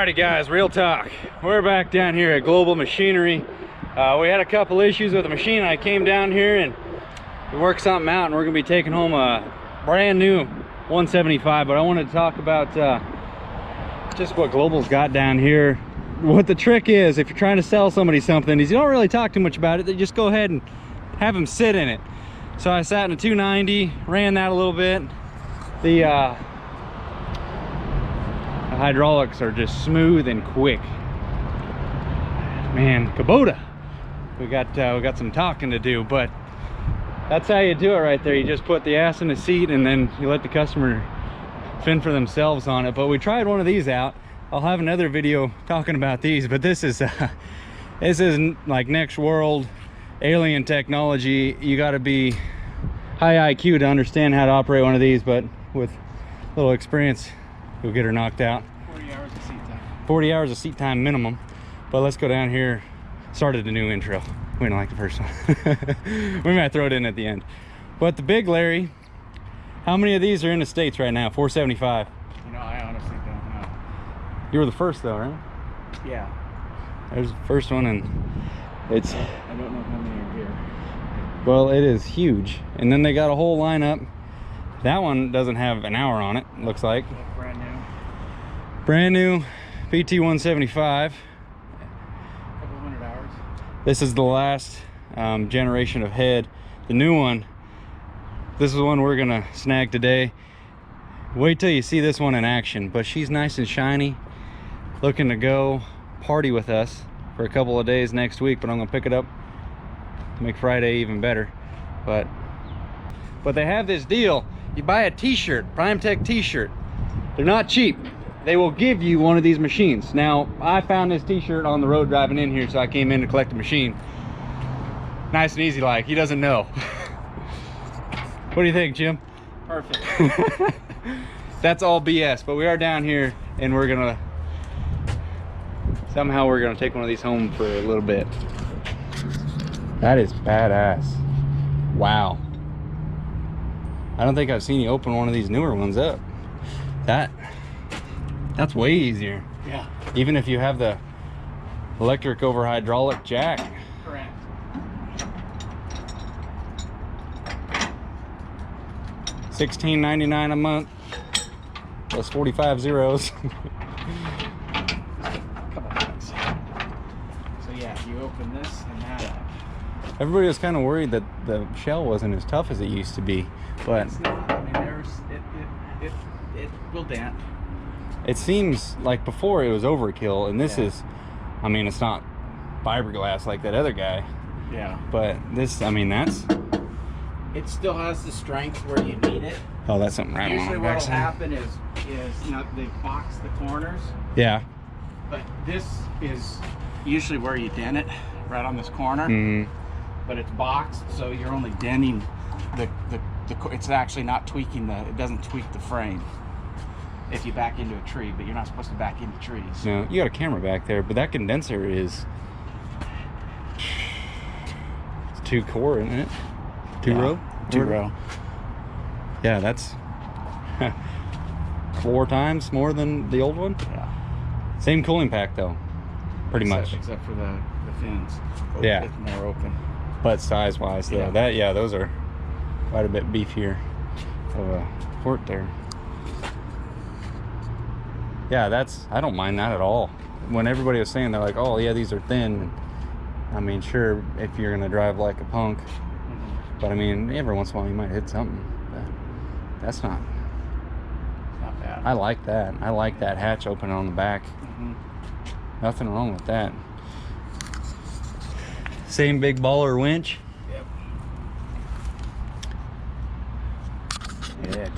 Alrighty guys, real talk. We're back down here at Global Machinery. We had a couple issues with the machine. I came down here and we worked something out, and we're gonna be taking home a brand new 175. But I wanted to talk about just what Global's got down here. What the trick is, if you're trying to sell somebody something, is you don't really talk too much about it. They just go ahead and have them sit in it. So I sat in a 290, ran that a little bit. The hydraulics are just smooth and quick. Man, Kubota, we got some talking to do, but that's how you do it right there. You just put the ass in the seat and then you let the customer fend for themselves on it. But we tried one of these out. I'll have another video talking about these, but this is like next world alien technology. You got to be high IQ to understand how to operate one of these, but with a little experience you'll get her knocked out. 40 hours of seat time. 40 hours of seat time minimum. But let's go down here. Started a new intro. We didn't like the first one. We might throw it in at the end. But the big Larry, how many of these are in the States right now? 475. You know, I honestly don't know. You were the first though, right? Yeah. There's the first one, and it's... I don't know how many are here. Well, it is huge. And then they got a whole lineup. That one doesn't have an hour on it, looks like. Brand new. Brand new PT 175. Couple hundred hours. This is the last generation of head. The new one, this is the one we're gonna snag today. Wait till you see this one in action. But she's nice and shiny, looking to go party with us for a couple of days next week. But I'm gonna pick it up to make Friday even better. But they have this deal. You buy a t-shirt, Primetech t-shirt. They're not cheap. They will give you one of these machines. Now, I found this t-shirt on the road driving in here, so I came in to collect the machine. Nice and easy like, he doesn't know. What do you think, Jim? Perfect. That's all BS, but we are down here and we're gonna take one of these home for a little bit. That is badass. Wow. I don't think I've seen you open one of these newer ones up. That's way easier. Yeah. Even if you have the electric over hydraulic jack. Correct. $16.99 a month plus 45 zeros. Couple bucks. So yeah, you open this and that up. Everybody was kind of worried that the shell wasn't as tough as it used to be, but It's not. I mean, it will dent. it seems like before it was overkill, and this is, I mean, it's not fiberglass like that other guy. Yeah. But this, I mean, that's... It still has the strength where you need it. Oh, that's something right on Usually the what'll backside. happen is you know, they box the corners. Yeah. But this is usually where you dent it, right on this corner. Mm-hmm. But it's boxed, so you're only denting the it's actually not tweaking it doesn't tweak the frame if you back into a tree, but you're not supposed to back into trees. No, you got a camera back there, but that condenser is... It's 2 core, isn't it? 2 row? 2 row. Yeah, that's 4 times more than the old one. Yeah. Same cooling pack though, pretty much. Except for the fins. Yeah. It's more open. But size wise though, those are quite a bit beefier of a port there. Yeah, I don't mind that at all. When everybody was saying, they're like, oh yeah, these are thin. I mean, sure, if you're gonna drive like a punk, but I mean, every once in a while you might hit something. But that's not bad. I like that. I like that hatch open on the back. Nothing wrong with that. Same big baller winch. Yep. Yeah.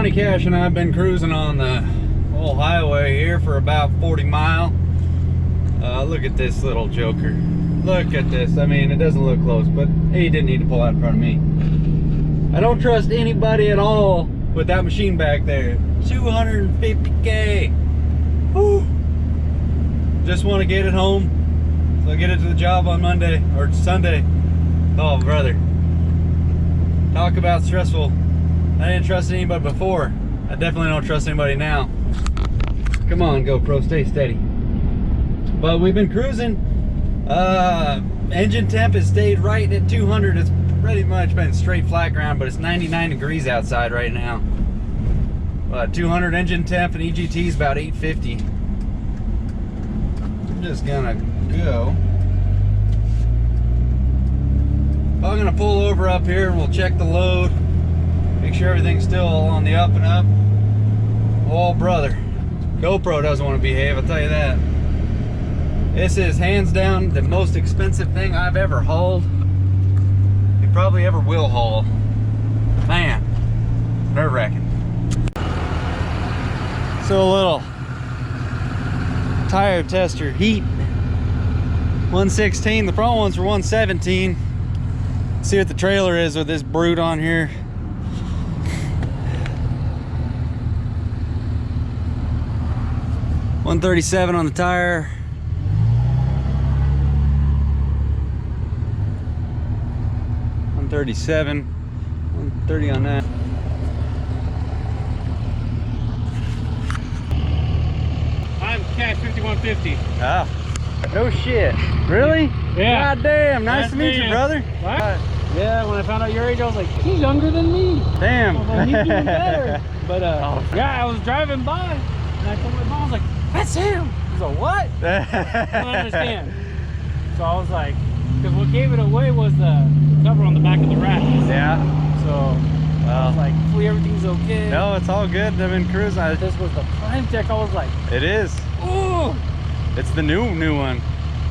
Johnny Cash and I have been cruising on the old highway here for about 40 miles. Look at this little joker. Look at this. I mean, it doesn't look close, but he didn't need to pull out in front of me. I don't trust anybody at all with that machine back there. 250K. Whew. Just want to get it home, so I get it to the job on Monday or Sunday. Oh, brother. Talk about stressful. I didn't trust anybody before. I definitely don't trust anybody now. Come on, GoPro, stay steady. But we've been cruising. Engine temp has stayed right at 200. It's pretty much been straight flat ground, but it's 99 degrees outside right now. 200 engine temp and EGT is about 850. I'm just gonna go. I'm gonna pull over up here and we'll check the load. Make sure everything's still on the up and up. Oh, brother. GoPro doesn't want to behave, I'll tell you that. This is hands down the most expensive thing I've ever hauled. You probably ever will haul. Man, nerve-wracking. So a little tire tester heat. 116, the front ones were 117. See what the trailer is with this brute on here. $137 on the tire. $137, $130 on that. I'm Cash 5150. Oh, no shit. Really? Yeah. God damn, nice to meet you, brother. What? Yeah, when I found out your age, I was like, he's younger than me. Damn. I was like, he's doing better. But yeah, I was driving by and I told my mom, I was like, that's him. He's like, what? I don't understand. So I was like, because what gave it away was the cover on the back of the rack. Yeah. So I was like, hopefully everything's okay. No, it's all good. I've been cruising. This was the Primetech. I was like, it is. ooh. It's the new one.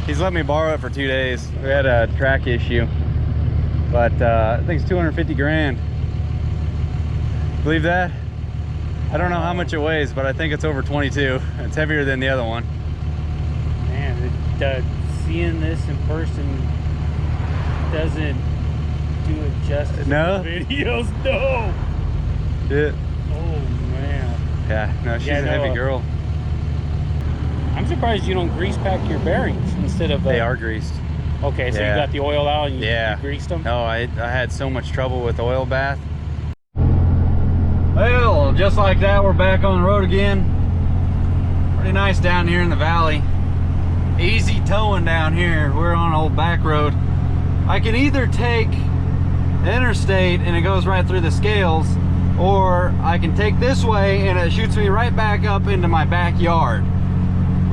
He's let me borrow it for 2 days. We had a track issue. But I think it's 250 grand. Believe that? I don't know how much it weighs, but I think it's over 22. It's heavier than the other one. Man, seeing this in person doesn't do it justice. No? In the videos, no. Yeah. Oh man. Yeah, no, she's a heavy girl. I'm surprised you don't grease pack your bearings instead of. They are greased. Okay, so Yeah. you got the oil out and you greased them? No, I had so much trouble with oil bath. Well, just like that, we're back on the road again. Pretty nice down here in the valley. Easy towing down here. We're on an old back road. I can either take the interstate and it goes right through the scales, or I can take this way and it shoots me right back up into my backyard.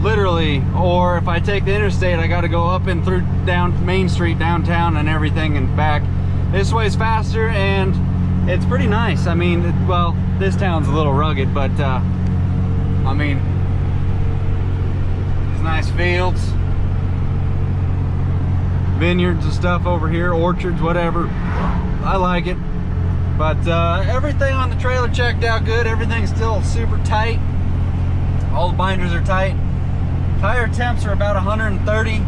Literally. Or if I take the interstate, I got to go up and through down Main Street downtown and everything and back. This way's faster and it's pretty nice. I mean, well, this town's a little rugged, but I mean, these nice fields, vineyards and stuff over here, orchards, whatever. I like it. But everything on the trailer checked out good. Everything's still super tight. All the binders are tight. Tire temps are about 130,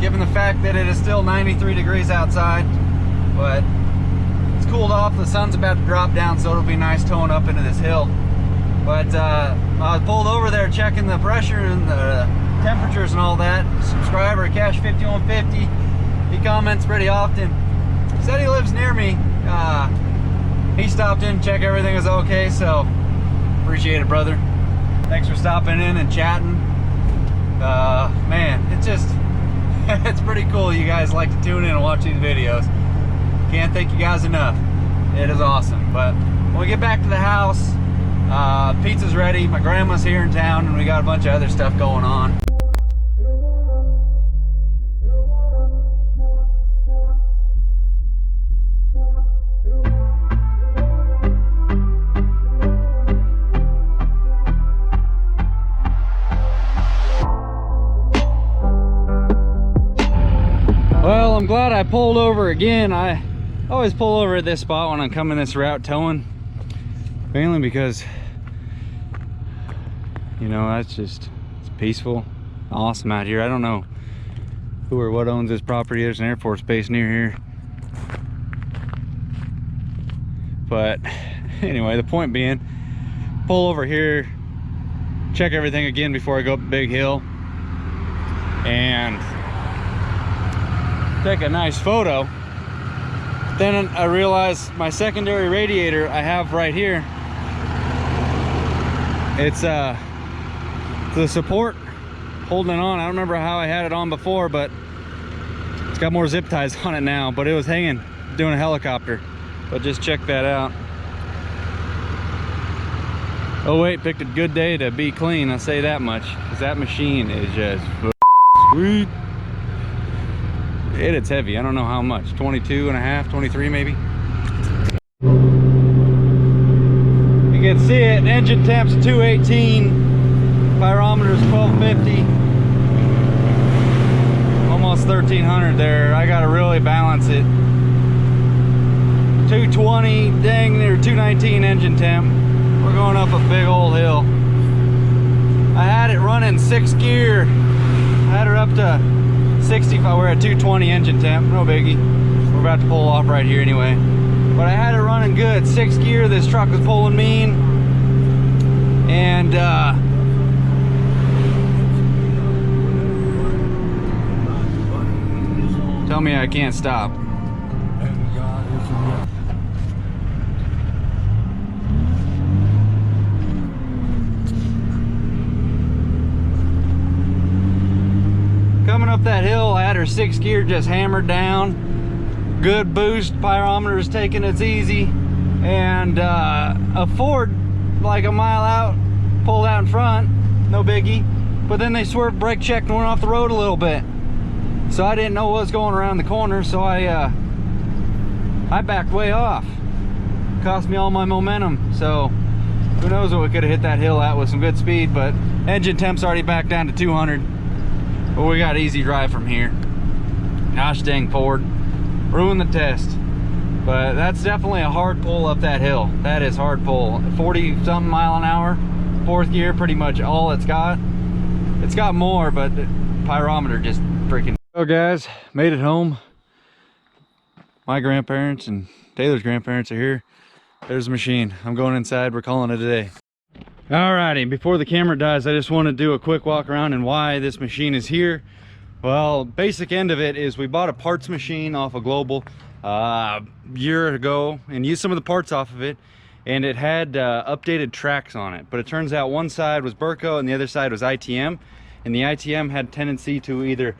given the fact that it is still 93 degrees outside. But it's cooled off. The sun's about to drop down, so it'll be nice towing up into this hill. But I pulled over there checking the pressure and the temperatures and all that. Subscriber Cash 5150, he comments pretty often. Said he lives near me. He stopped in, check everything is okay, so appreciate it, brother. Thanks for stopping in and chatting. Man, it's just it's pretty cool you guys like to tune in and watch these videos. Can't thank you guys enough. It is awesome. But when we get back to the house, pizza's ready, my grandma's here in town, and we got a bunch of other stuff going on. Well, I'm glad I pulled over again. I always pull over at this spot when I'm coming this route towing. Mainly because, you know, that's just, it's peaceful, awesome out here. I don't know who or what owns this property. There's an Air Force base near here. But anyway, the point being, pull over here, check everything again before I go up the big hill, and take a nice photo. Then I realized my secondary radiator I have right here, it's the support holding it on. I don't remember how I had it on before, but it's got more zip ties on it now, but it was hanging doing a helicopter. But just check that out. Oh wait, picked a good day to be clean, I'll say that much, because that machine is just sweet. It's heavy. I don't know how much, 22 and a half, 23 maybe. You can see it, engine temp's 218, pyrometer's 1250, almost 1300 there. I gotta really balance it. 220, dang near 219 engine temp. We're going up a big old hill. I had it running 6th gear. I had her up to 65. We're at 220 engine temp, no biggie. We're about to pull off right here anyway. But I had it running good, 6th gear. This truck was pulling mean. And tell me I can't stop. Coming up that hill, I had her 6th gear just hammered down. Good boost, pyrometer's taking it's easy. And a Ford, like a mile out, pulled out in front, no biggie. But then they swerved, brake checked, and went off the road a little bit. So I didn't know what was going around the corner, so I backed way off. Cost me all my momentum. So who knows what we could have hit that hill at with some good speed, but engine temp's already back down to 200. But we got easy drive from here. Gosh dang Ford, ruined the test. But that's definitely a hard pull up that hill. That is hard pull. 40 something mile an hour, 4th gear, pretty much all it's got. It's got more, but the pyrometer just freaking. So guys, made it home. My grandparents and Taylor's grandparents are here. There's the machine. I'm going inside, we're calling it a day. Alrighty, before the camera dies, I just want to do a quick walk around and why this machine is here. Well, basic end of it is we bought a parts machine off of Global a year ago and used some of the parts off of it, and it had updated tracks on it. But it turns out one side was Burco and the other side was ITM, and the ITM had tendency to either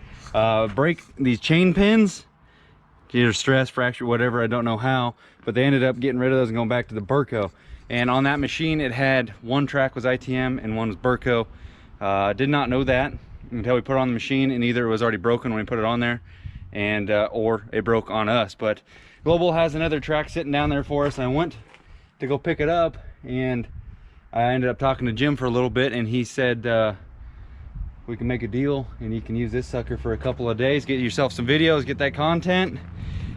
break these chain pins, either stress, fracture, whatever, I don't know how, but they ended up getting rid of those and going back to the Burco. And on that machine, it had one track was ITM and one was Burco. Did not know that until we put it on the machine, and either it was already broken when we put it on there, and or it broke on us. But Global has another track sitting down there for us. I went to go pick it up, and I ended up talking to Jim for a little bit, and he said we can make a deal, and you can use this sucker for a couple of days, get yourself some videos, get that content.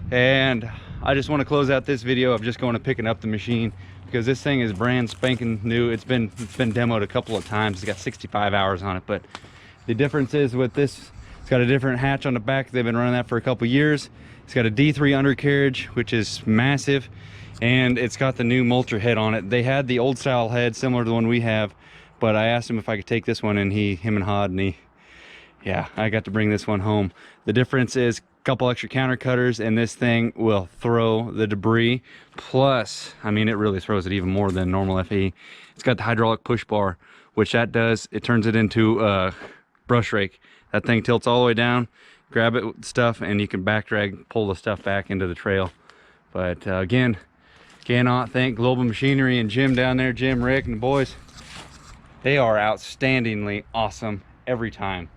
And I just want to close out this video of just going to picking up the machine, because this thing is brand spanking new. It's been demoed a couple of times. It's got 65 hours on it, but the difference is with this, it's got a different hatch on the back. They've been running that for a couple years. It's got a D3 undercarriage, which is massive, and it's got the new mulcher head on it. They had the old style head similar to the one we have, but I asked him if I could take this one, and him and Hod, and yeah, I got to bring this one home. The difference is couple extra counter cutters, and this thing will throw the debris. Plus, I mean, it really throws it even more than normal FE. It's got the hydraulic push bar, which that does, it turns it into a brush rake. That thing tilts all the way down, grab it with stuff, and you can back drag, pull the stuff back into the trail. But again, cannot thank Global Machinery and Jim down there, Jim, Rick, and the boys. They are outstandingly awesome every time.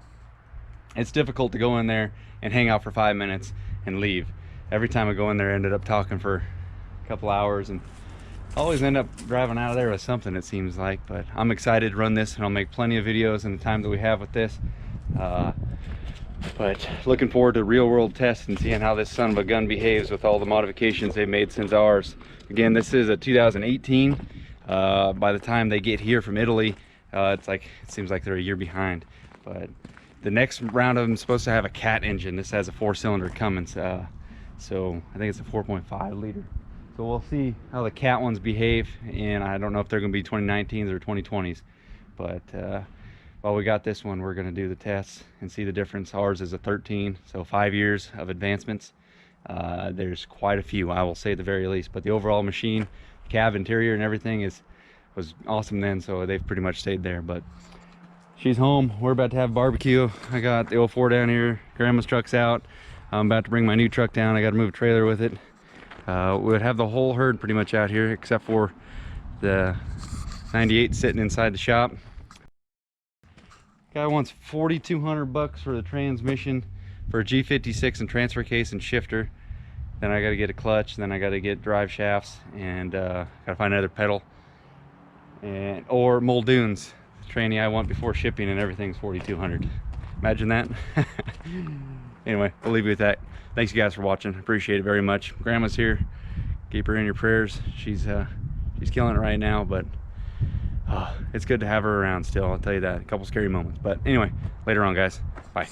It's difficult to go in there and hang out for 5 minutes and leave. Every time I go in there, I ended up talking for a couple hours, and always end up driving out of there with something, it seems like. But I'm excited to run this, and I'll make plenty of videos in the time that we have with this. But looking forward to real world tests and seeing how this son of a gun behaves with all the modifications they've made since ours. Again, this is a 2018. By the time they get here from Italy, it seems like they're a year behind. But the next round of them is supposed to have a cat engine. This has a 4-cylinder Cummins, so I think it's a 4.5 liter. So we'll see how the cat ones behave, and I don't know if they're going to be 2019s or 2020s. But while we got this one, we're going to do the tests and see the difference. Ours is a 13, so 5 years of advancements. There's quite a few, I will say at the very least. But the overall machine, cab interior and everything was awesome then, so they've pretty much stayed there. But she's home. We're about to have barbecue. I got the 04 down here. Grandma's truck's out. I'm about to bring my new truck down. I got to move a trailer with it. We'd have the whole herd pretty much out here, except for the 98 sitting inside the shop. Guy wants $4,200 for the transmission for a G56 and transfer case and shifter. Then I got to get a clutch. Then I got to get drive shafts, and got to find another pedal or Muldoons. The tranny I want before shipping and everything's $4,200. Imagine that. Anyway, we'll leave you with that. Thanks you guys for watching. Appreciate it very much. Grandma's here. Keep her in your prayers. She's killing it right now, but it's good to have her around still. I'll tell you that. A couple scary moments, but anyway, later on, guys. Bye.